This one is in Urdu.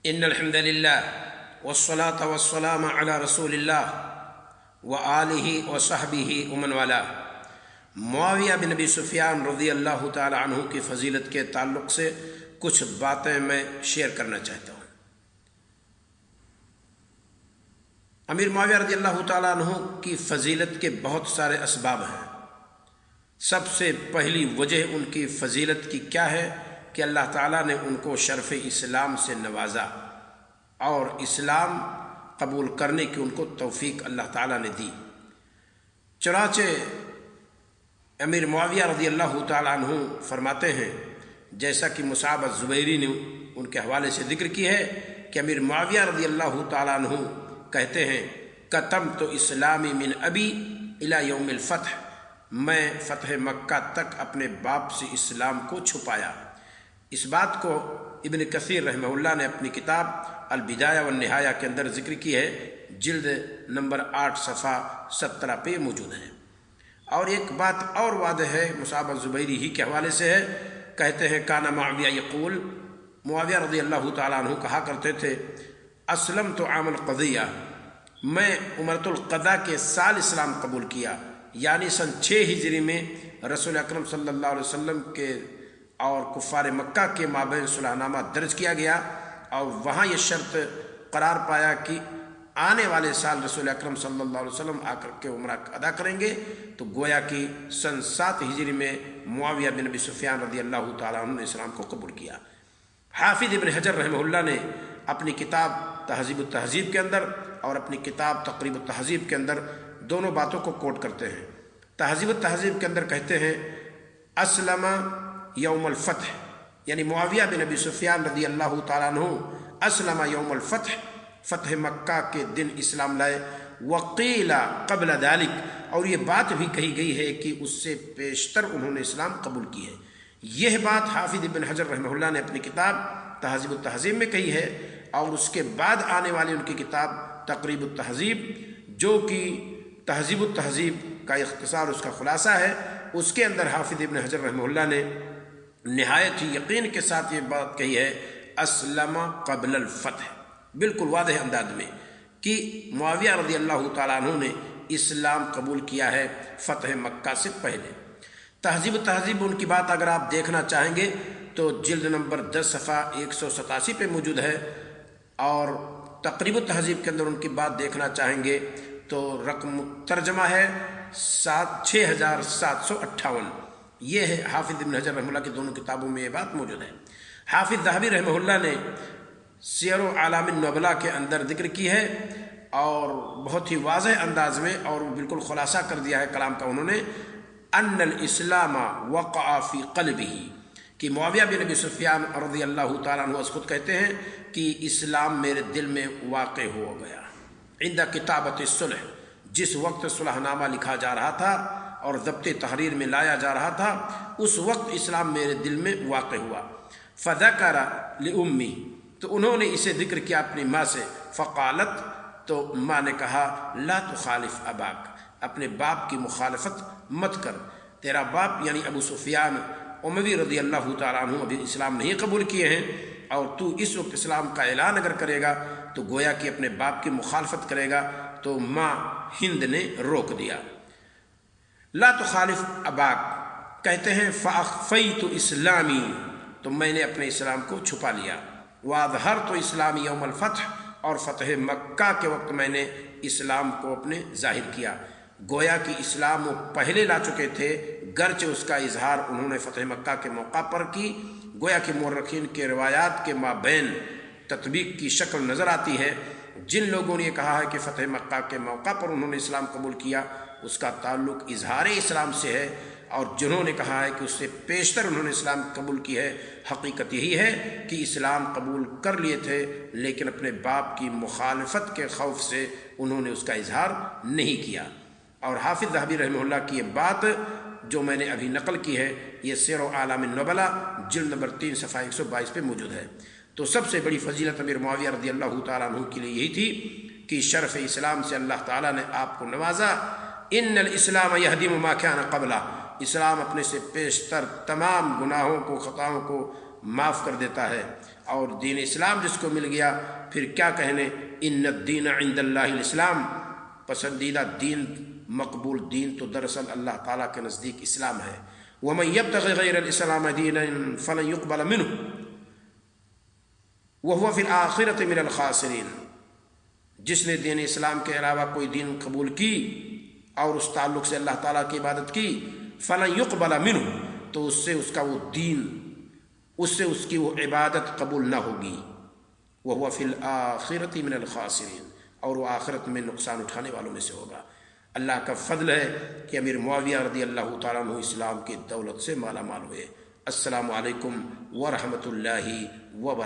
ان الحمد للہ والصلاة والسلام علی رسول اللہ وآلہ وصحبہ ومن والاه۔ معاویہ بن ابی سفیان رضی اللہ تعالی عنہ کی فضیلت کے تعلق سے کچھ باتیں میں شیئر کرنا چاہتا ہوں۔ امیر معاویہ رضی اللہ تعالی عنہ کی فضیلت کے بہت سارے اسباب ہیں۔ سب سے پہلی وجہ ان کی فضیلت کی کیا ہے کہ اللہ تعالیٰ نے ان کو شرف اسلام سے نوازا اور اسلام قبول کرنے کی ان کو توفیق اللہ تعالیٰ نے دی۔ چنانچہ امیر معاویہ رضی اللہ تعالیٰ عنہ فرماتے ہیں، جیسا کہ مصعب الزبیری نے ان کے حوالے سے ذکر کی ہے کہ امیر معاویہ رضی اللہ تعالیٰ عنہ کہتے ہیں، کتمت اسلامی من ابی الی یوم الفتح، میں فتح مکہ تک اپنے باپ سے اسلام کو چھپایا۔ اس بات کو ابن کثیر رحمہ اللہ نے اپنی کتاب البدایہ والنہایہ کے اندر ذکر کی ہے، جلد نمبر 8 صفحہ 17 پہ موجود ہے۔ اور ایک بات اور واضح ہے، مصعب الزبیری ہی کے حوالے سے ہے، کہتے ہیں کانا معاویہ یقول، معاویہ رضی اللہ تعالیٰ عنہ کہا کرتے تھے، اسلمت عام القضیہ، میں عمرۃ القضا کے سال اسلام قبول کیا، یعنی سن 6 ہجری میں رسول اکرم صلی اللہ علیہ وسلم کے اور کفار مکہ کے مابین صلح نامہ درج کیا گیا، اور وہاں یہ شرط قرار پایا کہ آنے والے سال رسول اکرم صلی اللہ علیہ وسلم آ کر کے عمرہ ادا کریں گے، تو گویا کہ سن 7 ہجری میں معاویہ بن ابی سفیان رضی اللہ تعالیٰ عنہ نے اسلام کو قبول کیا۔ حافظ ابن حجر رحمہ اللہ نے اپنی کتاب تہذیب التہذیب کے اندر اور اپنی کتاب تقریب التہذیب کے اندر دونوں باتوں کو کوٹ کرتے ہیں۔ تہذیب التہذیب کے اندر کہتے ہیں، اسلم یوم الفتح، یعنی معاویہ بن ابی سفیان رضی اللہ تعالیٰ عنہ اسلم یوم الفتح، فتح مکہ کے دن اسلام لائے، وقیل قبل ذلك، اور یہ بات بھی کہی گئی ہے کہ اس سے پیشتر انہوں نے اسلام قبول کی ہے۔ یہ بات حافظ ابن حجر رحمہ اللہ نے اپنی کتاب تہذیب التہذیب میں کہی ہے، اور اس کے بعد آنے والی ان کی کتاب تقریب التہذیب، جو کہ تہذیب التہذیب کا اختصار، اس کا خلاصہ ہے، اس کے اندر حافظ ابن حجر رحمہ اللہ نے نہایت ہی یقین کے ساتھ یہ بات کہی ہے، اسلم قبل الفتح، بالکل واضح انداز میں کہ معاویہ رضی اللہ تعالیٰ عنہ نے اسلام قبول کیا ہے فتح مکہ سے پہلے۔ تہذیب التہذیب ان کی بات اگر آپ دیکھنا چاہیں گے تو جلد نمبر 10 صفحہ 187 پہ موجود ہے، اور تقریب التہذیب کے اندر ان کی بات دیکھنا چاہیں گے تو رقم ترجمہ ہے 6758۔ یہ ہے حافظ ابن حجر رحمہ اللہ کی دونوں کتابوں میں یہ بات موجود ہے۔ حافظ ذہبی رحمہ اللہ نے سیر اعلام النبلاء کے اندر ذکر کی ہے، اور بہت ہی واضح انداز میں اور بالکل خلاصہ کر دیا ہے کلام کا انہوں نے، ان الاسلام وقع فی قلبہ، کہ معاویہ بن ابی سفیان رضی اللہ تعالیٰ عنہ خود کہتے ہیں کہ اسلام میرے دل میں واقع ہو گیا عند کتابت الصلح، جس وقت صلح نامہ لکھا جا رہا تھا اور ضبط تحریر میں لایا جا رہا تھا، اس وقت اسلام میرے دل میں واقع ہوا۔ فذکر لأمی، تو انہوں نے اسے ذکر کیا اپنی ماں سے، فقالت، تو ماں نے کہا، لا تخالف اباک، اپنے باپ کی مخالفت مت کر، تیرا باپ یعنی ابو سفیان اموی رضی اللہ تعالیٰ عنہ ابھی اسلام نہیں قبول کیے ہیں، اور تو اس وقت اسلام کا اعلان اگر کرے گا تو گویا کہ اپنے باپ کی مخالفت کرے گا۔ تو ماں ہند نے روک دیا۔ لا تخالف اباک، کہتے ہیں فاخفیت اسلامی، تو میں نے اپنے اسلام کو چھپا لیا، واظہرت اسلامی یوم الفتح، اور فتح مکہ کے وقت میں نے اسلام کو اپنے ظاہر کیا۔ گویا کہ اسلام وہ پہلے لا چکے تھے، گرچہ اس کا اظہار انہوں نے فتح مکہ کے موقع پر کی۔ گویا کہ مورخین کے روایات کے مابین تطبیق کی شکل نظر آتی ہے۔ جن لوگوں نے یہ کہا ہے کہ فتح مکہ کے موقع پر انہوں نے اسلام قبول کیا، اس کا تعلق اظہار اسلام سے ہے، اور جنہوں نے کہا ہے کہ اس سے پیشتر انہوں نے اسلام قبول کی ہے، حقیقت یہی ہے کہ اسلام قبول کر لیے تھے، لیکن اپنے باپ کی مخالفت کے خوف سے انہوں نے اس کا اظہار نہیں کیا۔ اور حافظ ذہبی رحمہ اللہ کی یہ بات جو میں نے ابھی نقل کی ہے، یہ سیر اعلام النبلاء جلد نمبر 3 صفحہ 122 پہ موجود ہے۔ تو سب سے بڑی فضیلت امیر معاویہ رضی اللہ تعالیٰ عنہ کے لیے یہی تھی کہ شرف اسلام سے اللہ تعالیٰ نے آپ کو نوازا۔ ان الاسلام یہدم ما کان قبلہ، اسلام اپنے سے پیشتر تمام گناہوں کو، خطاؤں کو معاف کر دیتا ہے، اور دین اسلام جس کو مل گیا پھر کیا کہنے، ان الدین عند اللہ الاسلام، پسندیدہ دین، مقبول دین تو دراصل اللہ تعالیٰ کے نزدیک اسلام ہے۔ ومن یبتغی غیر الاسلام دینا فلن یقبل منہ وہو فی الآخرۃ من الخاسرین، جس نے دین اسلام کے علاوہ کوئی دین قبول کی اور اس تعلق سے اللہ تعالیٰ کی عبادت کی، فلن یقبل منہ، تو اس سے اس کا وہ دین، اس سے اس کی وہ عبادت قبول نہ ہوگی، وہو فی الآخرۃ من الخاسرین، اور وہ آخرت میں نقصان اٹھانے والوں میں سے ہوگا۔ اللہ کا فضل ہے کہ امیر معاویہ رضی اللہ تعالیٰ عنہ اسلام کی دولت سے مالا مال ہوئے۔ السلام علیکم ورحمۃ اللہ وبرکاتہ۔